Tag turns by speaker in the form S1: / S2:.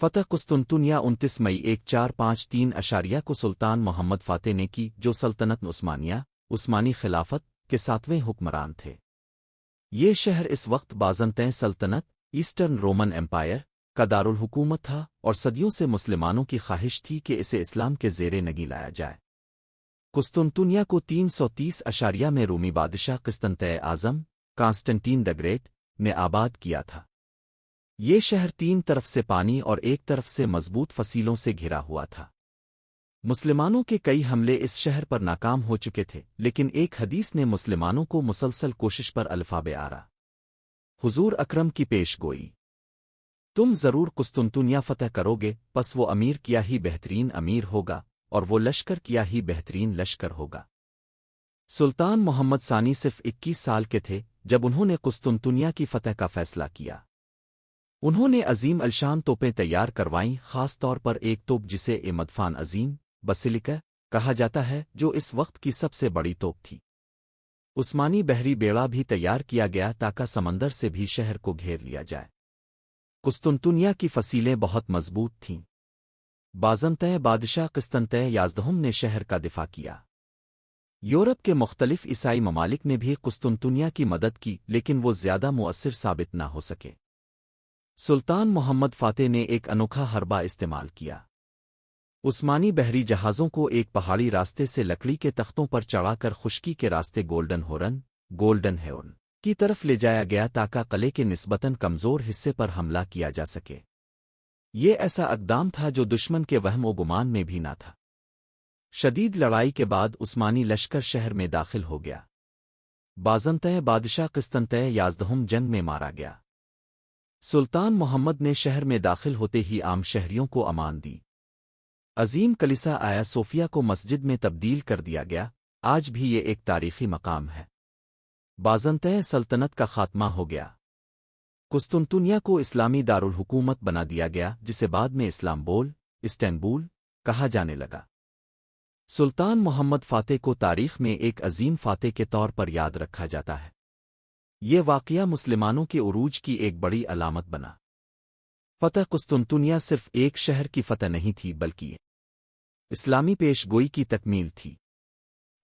S1: فتح قسطنطنیہ 29 مئی 1453 کو سلطان محمد فاتح نے کی، جو سلطنت عثمانیہ عثمانی خلافت کے 7ویں حکمران تھے۔ یہ شہر اس وقت بازنطین سلطنت ایسٹرن رومن ایمپائر کا دارالحکومت تھا، اور صدیوں سے مسلمانوں کی خواہش تھی کہ اسے اسلام کے زیر نگی لایا جائے۔ قسطنطنیہ کو 330 میں رومی بادشاہ Constantin Azam Constantine the great نے آباد کیا تھا۔ یہ شہر 3 طرف سے پانی اور ایک طرف سے مضبوط فصیلوں سے گھرا ہوا تھا۔ مسلمانوں کے کئی حملے اس شہر پر ناکام ہو چکے تھے، لیکن ایک حدیث نے مسلمانوں کو مسلسل کوشش پر الفابے آرا حضور اکرم کی پیش گوئی، تم ضرور قسطنطنیہ فتح کرو گے، پس وہ امیر کیا ہی بہترین امیر ہوگا، اور وہ لشکر کیا ہی بہترین لشکر ہوگا۔ سلطان محمد ثانی صرف 21 سال کے تھے جب انہوں نے قسطنطنیہ کی فتح کا فیصلہ کیا۔ انہوں نے عظیم الشان توپیں تیار کروائیں، خاص طور پر ایک توپ جسے مدفعن عظیم بسیلکا کہا جاتا ہے، جو اس وقت کی سب سے بڑی توپ تھی۔ عثمانی بحری بیڑا بھی تیار کیا گیا تاکہ سمندر سے بھی شہر کو گھیر لیا جائے۔ قسطنطنیہ کی فصیلیں بہت مضبوط تھیں۔ بازنطین بادشاہ قسطنطین یازدہم نے شہر کا دفاع کیا۔ یورپ کے مختلف عیسائی ممالک نے بھی قسطنطنیہ کی مدد کی، لیکن وہ زیادہ مؤثر ثابت نہ ہو سکے۔ سلطان محمد فاتح نے ایک انوکھا حربہ استعمال کیا۔ عثمانی بحری جہازوں کو ایک پہاڑی راستے سے لکڑی کے تختوں پر چڑھا کر خشکی کے راستے گولڈن ہورن کی طرف لے جایا گیا تاکہ قلعے کے نسبتاً کمزور حصے پر حملہ کیا جا سکے۔ یہ ایسا اقدام تھا جو دشمن کے وہم و گمان میں بھی نہ تھا۔ شدید لڑائی کے بعد عثمانی لشکر شہر میں داخل ہو گیا۔ بازنطین بادشاہ قسطنطین یازدہم جنگ میں مارا گیا۔ سلطان محمد نے شہر میں داخل ہوتے ہی عام شہریوں کو امان دی۔ عظیم کلیسا آیا صوفیہ کو مسجد میں تبدیل کر دیا گیا، آج بھی یہ ایک تاریخی مقام ہے۔ بازنطین سلطنت کا خاتمہ ہو گیا۔ قسطنطنیہ کو اسلامی دارالحکومت بنا دیا گیا، جسے بعد میں استنبول کہا جانے لگا۔ سلطان محمد فاتح کو تاریخ میں ایک عظیم فاتح کے طور پر یاد رکھا جاتا ہے۔ یہ واقعہ مسلمانوں کے عروج کی ایک بڑی علامت بنا۔ فتح قسطنطنیہ صرف ایک شہر کی فتح نہیں تھی، بلکہ اسلامی پیش گوئی کی تکمیل تھی۔